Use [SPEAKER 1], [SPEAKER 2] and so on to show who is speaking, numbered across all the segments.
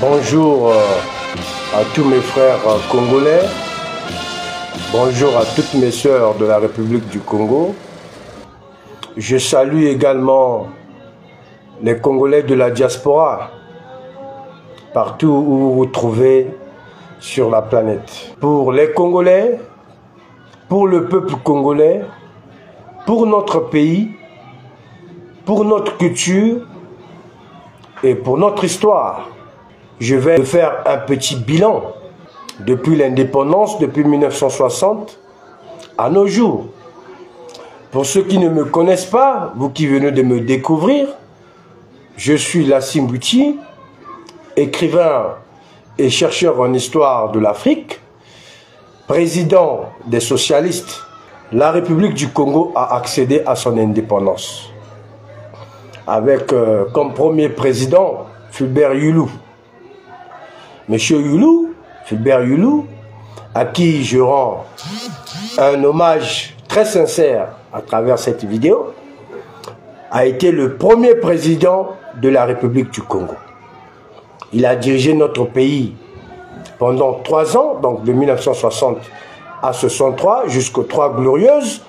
[SPEAKER 1] Bonjour à tous mes frères congolais, bonjour à toutes mes sœurs de la République du Congo. Je salue également les Congolais de la diaspora, partout où vous vous trouvez sur la planète. Pour les Congolais, pour le peuple congolais, pour notre pays, pour notre culture et pour notre histoire, je vais faire un petit bilan depuis l'indépendance, depuis 1960 à nos jours. Pour ceux qui ne me connaissent pas, vous qui venez de me découvrir, je suis Lassim Bouti, écrivain et chercheur en histoire de l'Afrique, président des socialistes. La République du Congo a accédé à son indépendance avec comme premier président Fulbert Yulu. Monsieur Yulu, Fulbert Yulu, à qui je rends un hommage très sincère à travers cette vidéo, a été le premier président de la République du Congo. Il a dirigé notre pays pendant 3 ans, donc de 1960 à 63, jusqu'aux 3 Glorieuses,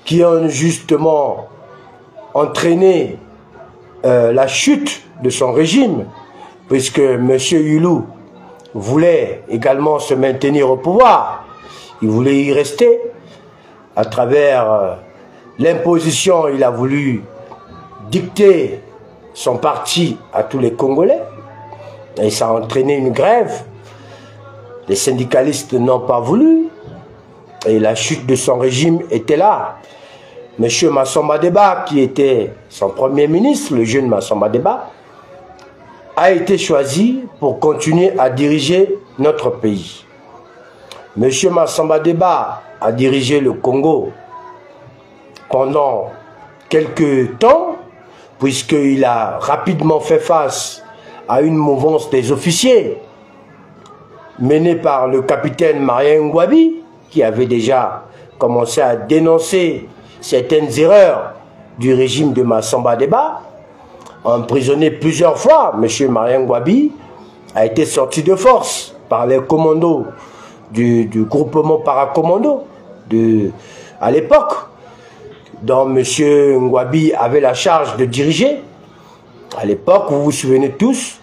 [SPEAKER 1] qui ont justement entraîné la chute de son régime, puisque M. Yulu voulait également se maintenir au pouvoir. Il voulait y rester. À travers l'imposition, il a voulu dicter son parti à tous les Congolais. Et ça a entraîné une grève. Les syndicalistes n'ont pas voulu. Et la chute de son régime était là. M. Massamba Deba, qui était son premier ministre, le jeune Massamba Deba, a été choisi pour continuer à diriger notre pays. M. Massamba Deba a dirigé le Congo pendant quelques temps, puisqu'il a rapidement fait face à une mouvance des officiers menée par le capitaine Marien Ngouabi, qui avait déjà commencé à dénoncer certaines erreurs du régime de Massamba Deba. Emprisonné plusieurs fois, M. Marien Ngouabi a été sorti de force par les commandos du groupement paracommando à l'époque, dont M. Ngouabi avait la charge de diriger. À l'époque, vous vous souvenez tous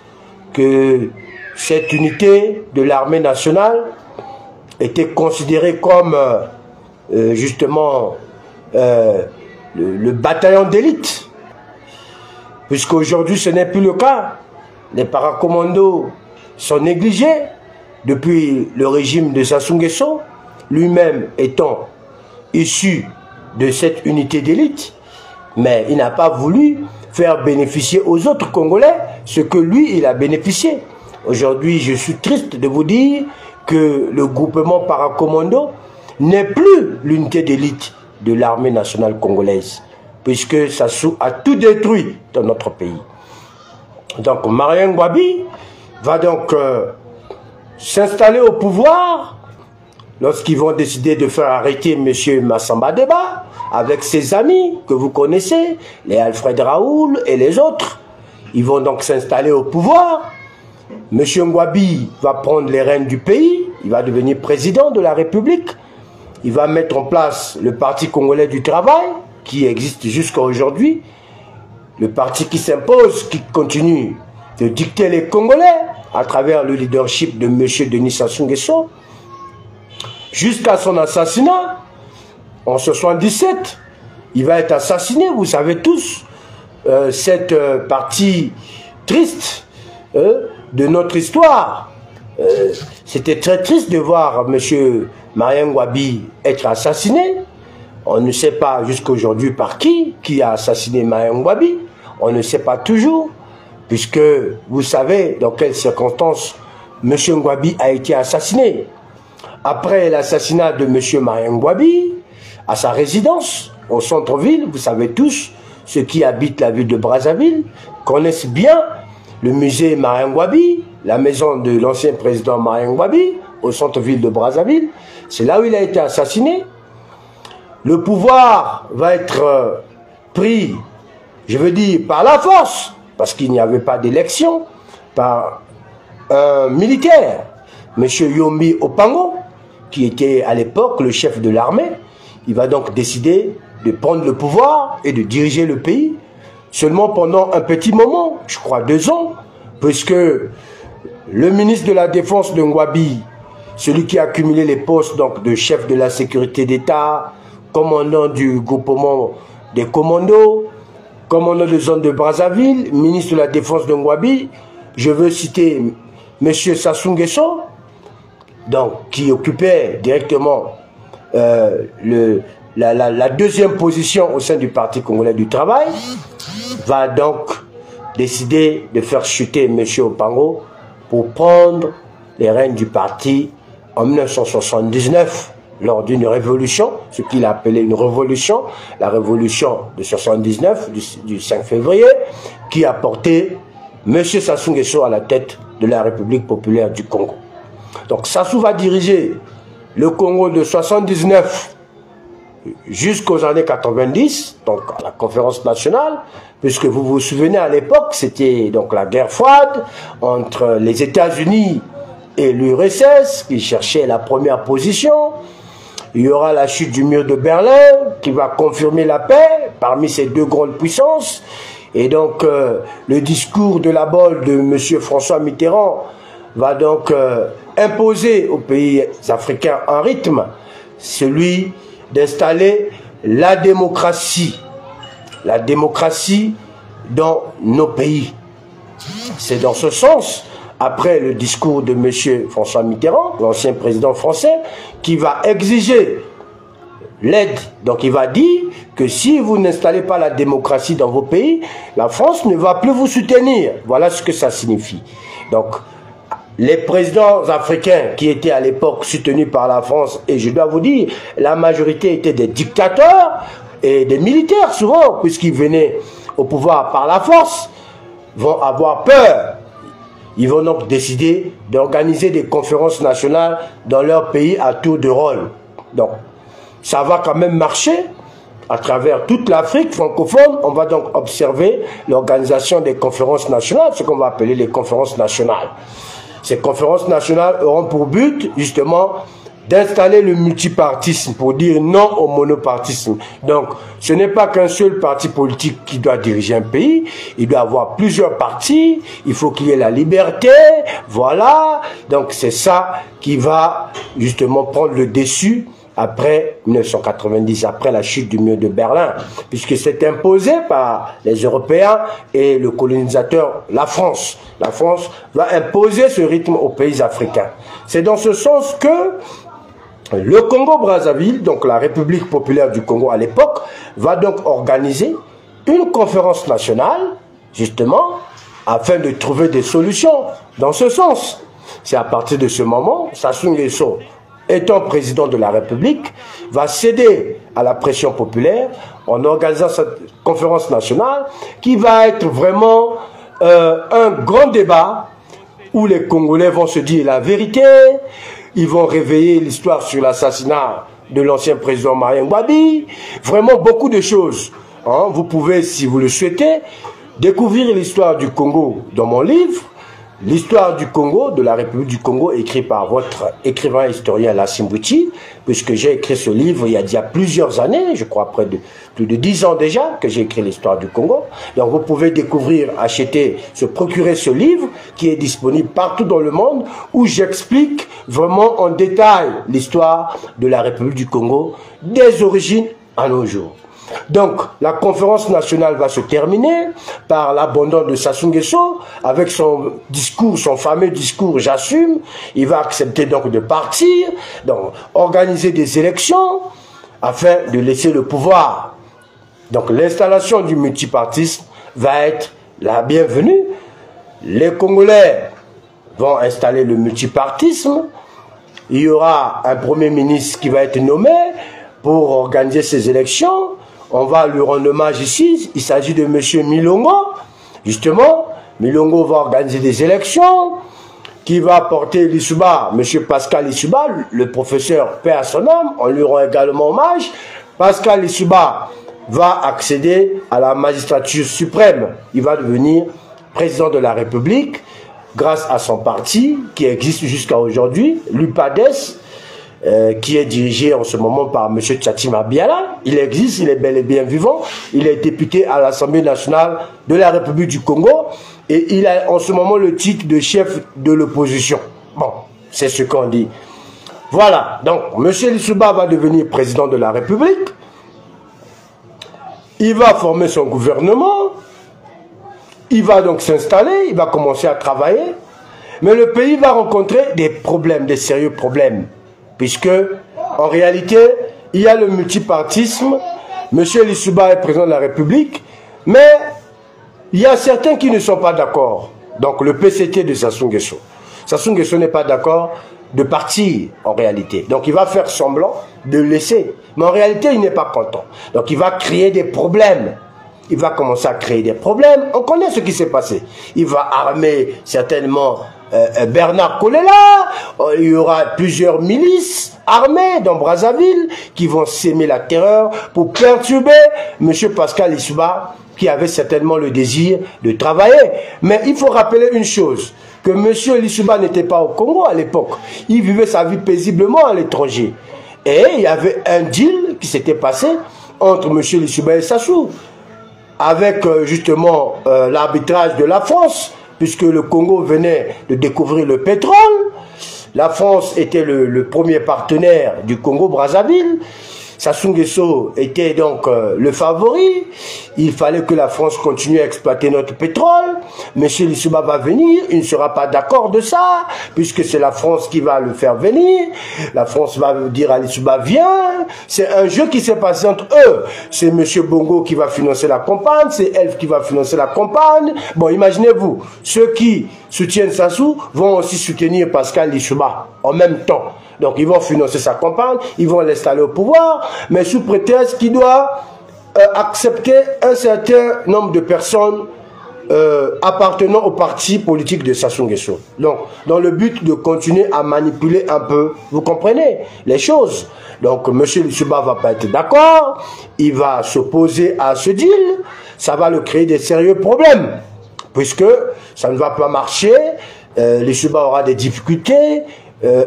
[SPEAKER 1] que cette unité de l'armée nationale était considérée comme justement le bataillon d'élite. Puisqu'aujourd'hui ce n'est plus le cas. Les paracommandos sont négligés depuis le régime de Sassou Nguesso, lui-même étant issu de cette unité d'élite, mais il n'a pas voulu faire bénéficier aux autres Congolais ce que lui, il a bénéficié. Aujourd'hui, je suis triste de vous dire que le groupement paracommando n'est plus l'unité d'élite de l'armée nationale congolaise, puisque Sassou a tout détruit dans notre pays. Donc Marien Ngouabi va donc s'installer au pouvoir lorsqu'ils vont décider de faire arrêter M. Massamba Deba avec ses amis que vous connaissez, les Alfred Raoul et les autres. Ils vont donc s'installer au pouvoir. M. Ngouabi va prendre les rênes du pays, il va devenir président de la République. Il va mettre en place le Parti congolais du travail, qui existe jusqu'à aujourd'hui, le parti qui s'impose, qui continue de dicter les Congolais à travers le leadership de M. Denis Sassou Nguesso, jusqu'à son assassinat en 1977. Il va être assassiné, vous savez tous, cette partie triste de notre histoire. C'était très triste de voir M. Marien Ngouabi être assassiné. On ne sait pas jusqu'à aujourd'hui par qui a assassiné Marien Ngouabi. On ne sait pas toujours, puisque vous savez dans quelles circonstances M. Ngouabi a été assassiné. Après l'assassinat de M. Marien Ngouabi, à sa résidence, au centre-ville, vous savez tous, ceux qui habitent la ville de Brazzaville, connaissent bien le musée Marien Ngouabi, la maison de l'ancien président Marien Ngouabi, au centre-ville de Brazzaville. C'est là où il a été assassiné. Le pouvoir va être pris, je veux dire, par la force, parce qu'il n'y avait pas d'élection, par un militaire, M. Yombi Opango, qui était à l'époque le chef de l'armée. Il va donc décider de prendre le pouvoir et de diriger le pays seulement pendant un petit moment, je crois 2 ans, puisque le ministre de la Défense de Ngouabi, celui qui a accumulé les postes donc, de chef de la sécurité d'État, commandant du groupement des commandos, commandant de zone de Brazzaville, ministre de la Défense de Ngouabi, je veux citer M. Sassou Nguesso, donc, qui occupait directement la deuxième position au sein du Parti congolais du travail, va donc décider de faire chuter M. Opango pour prendre les rênes du parti en 1979 lors d'une révolution, ce qu'il a appelé une révolution, la révolution de 79 du 5 février, qui a porté M. Sassou Nguesso à la tête de la République populaire du Congo. Donc Sassou va diriger le Congo de 79 jusqu'aux années 90, donc à la conférence nationale, puisque vous vous souvenez à l'époque, c'était donc la guerre froide entre les États-Unis et l'URSS qui cherchait la première position. Il y aura la chute du mur de Berlin qui va confirmer la paix parmi ces deux grandes puissances. Et donc le discours de la bolle de M. François Mitterrand va donc imposer aux pays africains un rythme, celui d'installer la démocratie dans nos pays. C'est dans ce sens, après le discours de M. François Mitterrand, l'ancien président français, qui va exiger l'aide. Donc il va dire que si vous n'installez pas la démocratie dans vos pays, la France ne va plus vous soutenir. Voilà ce que ça signifie. Donc les présidents africains qui étaient à l'époque soutenus par la France, et je dois vous dire, la majorité étaient des dictateurs et des militaires souvent, puisqu'ils venaient au pouvoir par la force, vont avoir peur. Ils vont donc décider d'organiser des conférences nationales dans leur pays à tour de rôle. Donc, ça va quand même marcher à travers toute l'Afrique francophone. On va donc observer l'organisation des conférences nationales, ce qu'on va appeler les conférences nationales. Ces conférences nationales auront pour but, justement, d'installer le multipartisme, pour dire non au monopartisme. Donc, ce n'est pas qu'un seul parti politique qui doit diriger un pays, il doit avoir plusieurs partis, il faut qu'il y ait la liberté, voilà. Donc, c'est ça qui va, justement, prendre le dessus après 1990, après la chute du mur de Berlin, puisque c'est imposé par les Européens et le colonisateur, la France. La France va imposer ce rythme aux pays africains. C'est dans ce sens que le Congo-Brazzaville, donc la République populaire du Congo à l'époque, va donc organiser une conférence nationale, justement, afin de trouver des solutions dans ce sens. C'est à partir de ce moment, Sassou Nguesso, étant président de la République, va céder à la pression populaire en organisant cette conférence nationale qui va être vraiment un grand débat où les Congolais vont se dire la vérité, ils vont réveiller l'histoire sur l'assassinat de l'ancien président Marien Ngouabi, vraiment beaucoup de choses. Hein. Vous pouvez, si vous le souhaitez, découvrir l'histoire du Congo dans mon livre, l'histoire du Congo, de la République du Congo, écrit par votre écrivain historien Lassim Bouti, puisque j'ai écrit ce livre il y a déjà plusieurs années, je crois plus de 10 ans déjà que j'ai écrit l'histoire du Congo. Donc vous pouvez découvrir, acheter, se procurer ce livre qui est disponible partout dans le monde, où j'explique vraiment en détail l'histoire de la République du Congo, des origines à nos jours. Donc, la conférence nationale va se terminer par l'abandon de Sassou Nguesso avec son discours, son fameux discours « J'assume ». Il va accepter donc de partir, donc organiser des élections afin de laisser le pouvoir. Donc, l'installation du multipartisme va être la bienvenue. Les Congolais vont installer le multipartisme. Il y aura un premier ministre qui va être nommé pour organiser ces élections. On va lui rendre hommage ici. Il s'agit de M. Milongo. Justement, Milongo va organiser des élections qui va porter Lissouba, M. Pascal Lissouba, le professeur paix à son âme. On lui rend également hommage. Pascal Lissouba va accéder à la magistrature suprême. Il va devenir président de la République grâce à son parti qui existe jusqu'à aujourd'hui, l'UPADES, qui est dirigé en ce moment par M. Tchatima Biala. Il existe, il est bel et bien vivant. Il est député à l'Assemblée nationale de la République du Congo et il a en ce moment le titre de chef de l'opposition. Bon, c'est ce qu'on dit. Voilà, donc M. Lissouba va devenir président de la République. Il va former son gouvernement. Il va donc s'installer, il va commencer à travailler. Mais le pays va rencontrer des problèmes, des sérieux problèmes. Puisque, en réalité, il y a le multipartisme. M. Lissouba est président de la République. Mais il y a certains qui ne sont pas d'accord. Donc le PCT de Sassou Nguesso. Sassou Nguesso n'est pas d'accord de partir en réalité. Donc il va faire semblant de laisser. Mais en réalité, il n'est pas content. Donc il va créer des problèmes. Il va commencer à créer des problèmes. On connaît ce qui s'est passé. Il va armer certainement Bernard Kolela. Il y aura plusieurs milices armées dans Brazzaville qui vont s'aimer la terreur pour perturber M. Pascal Lissouba qui avait certainement le désir de travailler. Mais il faut rappeler une chose, que M. Lissouba n'était pas au Congo à l'époque. Il vivait sa vie paisiblement à l'étranger. Et il y avait un deal qui s'était passé entre M. Lissouba et Sassou, avec justement l'arbitrage de la France, puisque le Congo venait de découvrir le pétrole. La France était le premier partenaire du Congo-Brazzaville. Sassou Nguesso était donc le favori. Il fallait que la France continue à exploiter notre pétrole. M. Lissouba va venir, il ne sera pas d'accord de ça, puisque c'est la France qui va le faire venir. La France va dire à Lissouba, viens. C'est un jeu qui s'est passé entre eux. C'est M. Bongo qui va financer la campagne, c'est Elf qui va financer la campagne. Bon, imaginez-vous, ceux qui soutiennent Sassou vont aussi soutenir Pascal Lissouba en même temps. Donc ils vont financer sa campagne, ils vont l'installer au pouvoir, mais sous prétexte qu'il doit accepter un certain nombre de personnes appartenant au parti politique de Sassou Nguesso. Donc, dans le but de continuer à manipuler un peu, vous comprenez, les choses. Donc, M. Lissouba ne va pas être d'accord, il va s'opposer à ce deal, ça va le créer des sérieux problèmes, puisque ça ne va pas marcher, Lissouba aura des difficultés,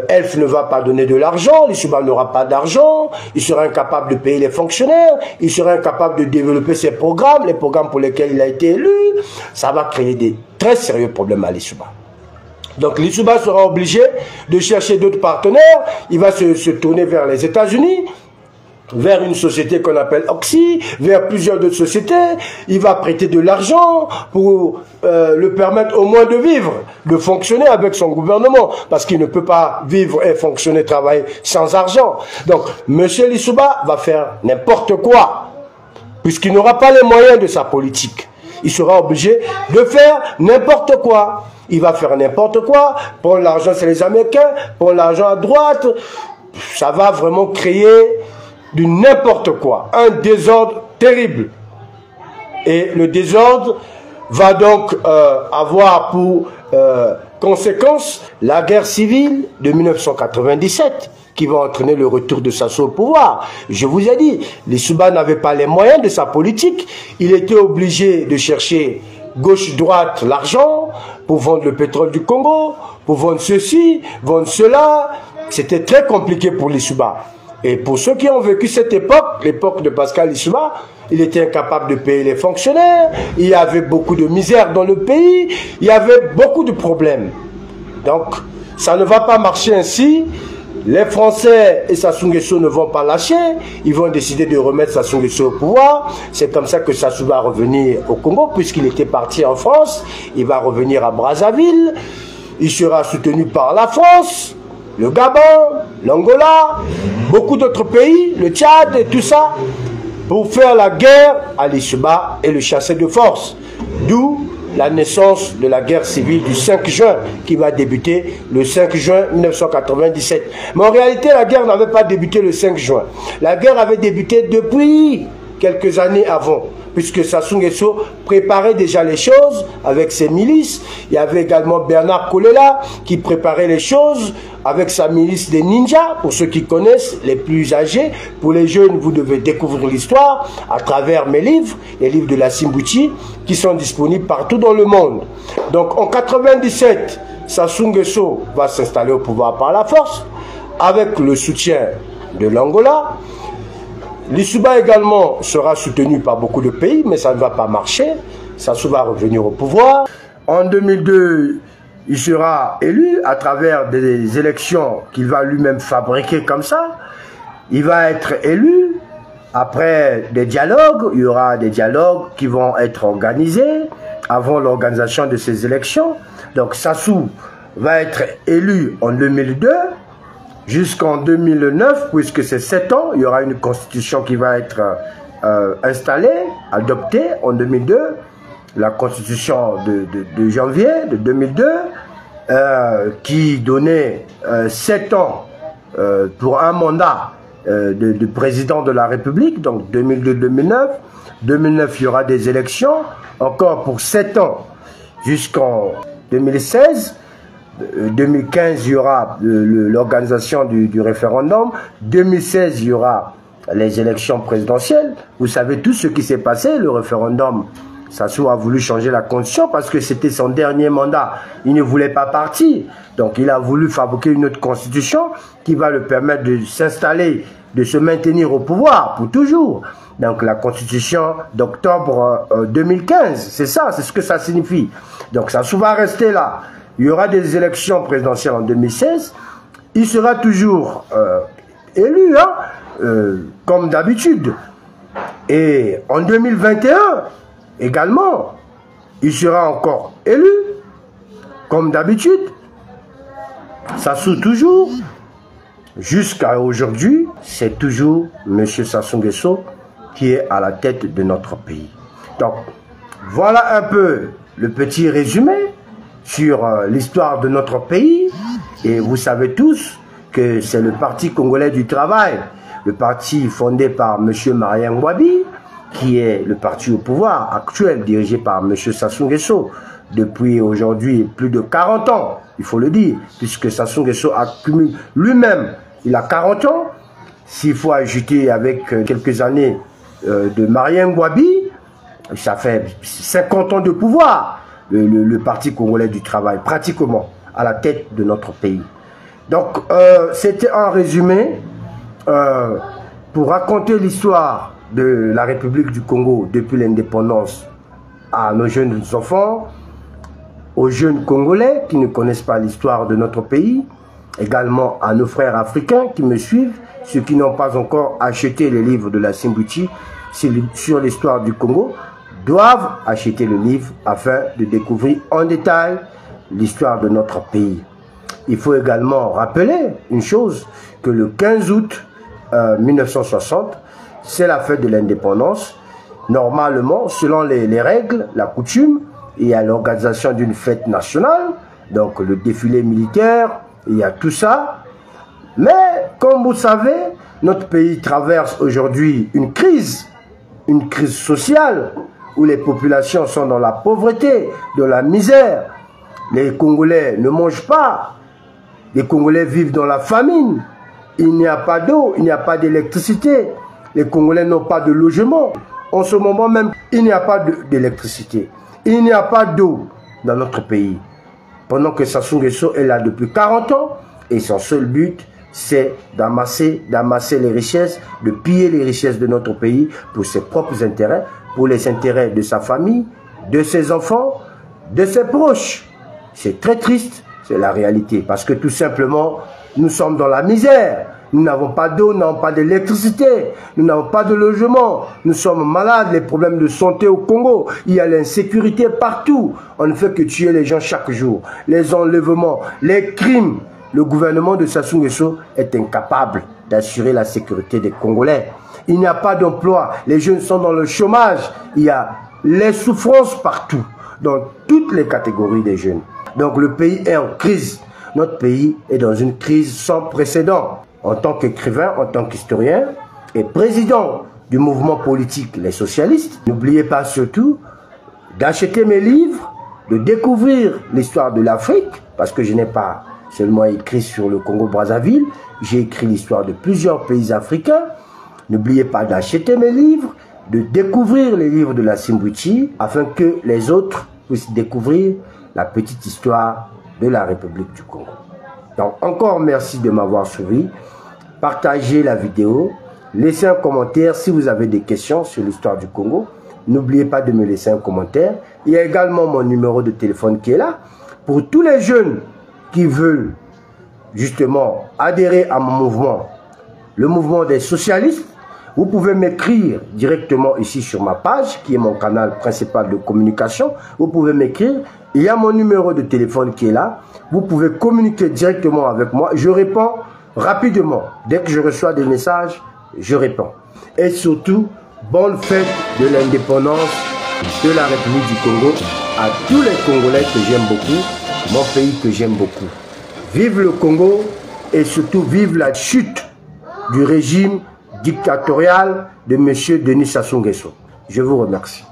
[SPEAKER 1] Elf ne va pas donner de l'argent, Lissouba n'aura pas d'argent, il sera incapable de payer les fonctionnaires, il sera incapable de développer ses programmes, les programmes pour lesquels il a été élu. Ça va créer des très sérieux problèmes à Lissouba. Donc Lissouba sera obligé de chercher d'autres partenaires, il va se tourner vers les États-Unis, vers une société qu'on appelle Oxy, vers plusieurs d'autres sociétés. Il va prêter de l'argent pour le permettre au moins de vivre, de fonctionner avec son gouvernement, parce qu'il ne peut pas vivre et fonctionner, travailler sans argent. Donc, M. Lissouba va faire n'importe quoi, puisqu'il n'aura pas les moyens de sa politique. Il sera obligé de faire n'importe quoi. Il va faire n'importe quoi, prendre l'argent, c'est les Américains, prendre l'argent à droite. Ça va vraiment créer du n'importe quoi, un désordre terrible. Et le désordre va donc avoir pour conséquence la guerre civile de 1997 qui va entraîner le retour de Sassou au pouvoir. Je vous ai dit, Lissouba n'avait pas les moyens de sa politique, il était obligé de chercher gauche-droite l'argent pour vendre le pétrole du Congo, pour vendre ceci, vendre cela. C'était très compliqué pour Lissouba. Et pour ceux qui ont vécu cette époque, l'époque de Pascal Lissouba, il était incapable de payer les fonctionnaires, il y avait beaucoup de misère dans le pays, il y avait beaucoup de problèmes. Donc, ça ne va pas marcher ainsi. Les Français et Sassou Nguesso ne vont pas lâcher, ils vont décider de remettre Sassou Nguesso au pouvoir. C'est comme ça que Sassou va revenir au Congo, puisqu'il était parti en France, il va revenir à Brazzaville, il sera soutenu par la France, le Gabon, l'Angola, beaucoup d'autres pays, le Tchad et tout ça, pour faire la guerre à Lissouba et le chasser de force. D'où la naissance de la guerre civile du 5 juin qui va débuter le 5 juin 1997. Mais en réalité, la guerre n'avait pas débuté le 5 juin. La guerre avait débuté depuis quelques années avant. puisque Sassou Nguesso préparait déjà les choses avec ses milices. Il y avait également Bernard Kolela qui préparait les choses avec sa milice des ninjas. Pour ceux qui connaissent, les plus âgés, pour les jeunes, vous devez découvrir l'histoire à travers mes livres, les livres de Lassine Bouti, qui sont disponibles partout dans le monde. Donc en 97, Sassou Nguesso va s'installer au pouvoir par la force, avec le soutien de l'Angola. Lissouba également sera soutenu par beaucoup de pays, mais ça ne va pas marcher. Sassou va revenir au pouvoir. En 2002, il sera élu à travers des élections qu'il va lui-même fabriquer comme ça. Il va être élu. Après des dialogues, il y aura des dialogues qui vont être organisés avant l'organisation de ces élections. Donc Sassou va être élu en 2002. Jusqu'en 2009, puisque c'est 7 ans, il y aura une constitution qui va être installée, adoptée en 2002, la constitution de janvier de 2002, qui donnait 7 ans pour un mandat de président de la République, donc 2002-2009. 2009, il y aura des élections, encore pour 7 ans, jusqu'en 2016. 2015, il y aura l'organisation du référendum. 2016, il y aura les élections présidentielles. Vous savez tout ce qui s'est passé. Le référendum, Sassou a voulu changer la constitution parce que c'était son dernier mandat. Il ne voulait pas partir. Donc il a voulu fabriquer une autre constitution qui va le permettre de s'installer, de se maintenir au pouvoir pour toujours. Donc la constitution d'octobre 2015, c'est ça, c'est ce que ça signifie. Donc Sassou va rester là. Il y aura des élections présidentielles en 2016. Il sera toujours élu, comme d'habitude. Et en 2021, également, il sera encore élu, comme d'habitude. Sassou toujours. Jusqu'à aujourd'hui, c'est toujours M. Sassou Nguesso qui est à la tête de notre pays. Donc, voilà un peu le petit résumé sur l'histoire de notre pays. Et vous savez tous que c'est le Parti congolais du travail, le parti fondé par M. Marien Ngouabi, qui est le parti au pouvoir actuel, dirigé par M. Sassou Nguesso, depuis aujourd'hui plus de 40 ans, il faut le dire, puisque Sassou Nguesso accumule lui-même, il a 40 ans, s'il faut ajouter avec quelques années de Marien Ngouabi, ça fait 50 ans de pouvoir. Le Parti congolais du travail, pratiquement à la tête de notre pays. Donc, c'était un résumé pour raconter l'histoire de la République du Congo depuis l'indépendance à nos jeunes enfants, aux jeunes Congolais qui ne connaissent pas l'histoire de notre pays, également à nos frères africains qui me suivent, ceux qui n'ont pas encore acheté les livres de Lassine Bouti sur l'histoire du Congo, doivent acheter le livre afin de découvrir en détail l'histoire de notre pays. Il faut également rappeler une chose, que le 15 août 1960, c'est la fête de l'indépendance. Normalement, selon les règles, la coutume, il y a l'organisation d'une fête nationale, donc le défilé militaire, il y a tout ça. Mais, comme vous savez, notre pays traverse aujourd'hui une crise sociale, où les populations sont dans la pauvreté, dans la misère. Les Congolais ne mangent pas. Les Congolais vivent dans la famine. Il n'y a pas d'eau, il n'y a pas d'électricité. Les Congolais n'ont pas de logement. En ce moment même, il n'y a pas d'électricité. Il n'y a pas d'eau dans notre pays. Pendant que Sassou Nguesso est là depuis 40 ans, et son seul but, c'est d'amasser les richesses, de piller les richesses de notre pays pour ses propres intérêts, pour les intérêts de sa famille, de ses enfants, de ses proches. C'est très triste, c'est la réalité. Parce que tout simplement, nous sommes dans la misère. Nous n'avons pas d'eau, nous n'avons pas d'électricité, nous n'avons pas de logement. Nous sommes malades, les problèmes de santé au Congo. Il y a l'insécurité partout. On ne fait que tuer les gens chaque jour. Les enlèvements, les crimes. Le gouvernement de Sassou Nguesso est incapable d'assurer la sécurité des Congolais. Il n'y a pas d'emploi, les jeunes sont dans le chômage, il y a les souffrances partout, dans toutes les catégories des jeunes. Donc le pays est en crise, notre pays est dans une crise sans précédent. En tant qu'écrivain, en tant qu'historien et président du mouvement politique Les Socialistes. N'oubliez pas surtout d'acheter mes livres, de découvrir l'histoire de l'Afrique, parce que je n'ai pas seulement écrit sur le Congo-Brazzaville, j'ai écrit l'histoire de plusieurs pays africains. N'oubliez pas d'acheter mes livres, de découvrir les livres de la Simbwichi, afin que les autres puissent découvrir la petite histoire de la République du Congo. Donc encore merci de m'avoir suivi. Partagez la vidéo, laissez un commentaire si vous avez des questions sur l'histoire du Congo. N'oubliez pas de me laisser un commentaire. Il y a également mon numéro de téléphone qui est là. Pour tous les jeunes qui veulent justement adhérer à mon mouvement, le mouvement des socialistes, vous pouvez m'écrire directement ici sur ma page, qui est mon canal principal de communication. Vous pouvez m'écrire. Il y a mon numéro de téléphone qui est là. Vous pouvez communiquer directement avec moi. Je réponds rapidement. Dès que je reçois des messages, je réponds. Et surtout, bonne fête de l'indépendance de la République du Congo à tous les Congolais que j'aime beaucoup, mon pays que j'aime beaucoup. Vive le Congo et surtout vive la chute du régime dictatorial de M. Denis Sassou Nguesso. Je vous remercie.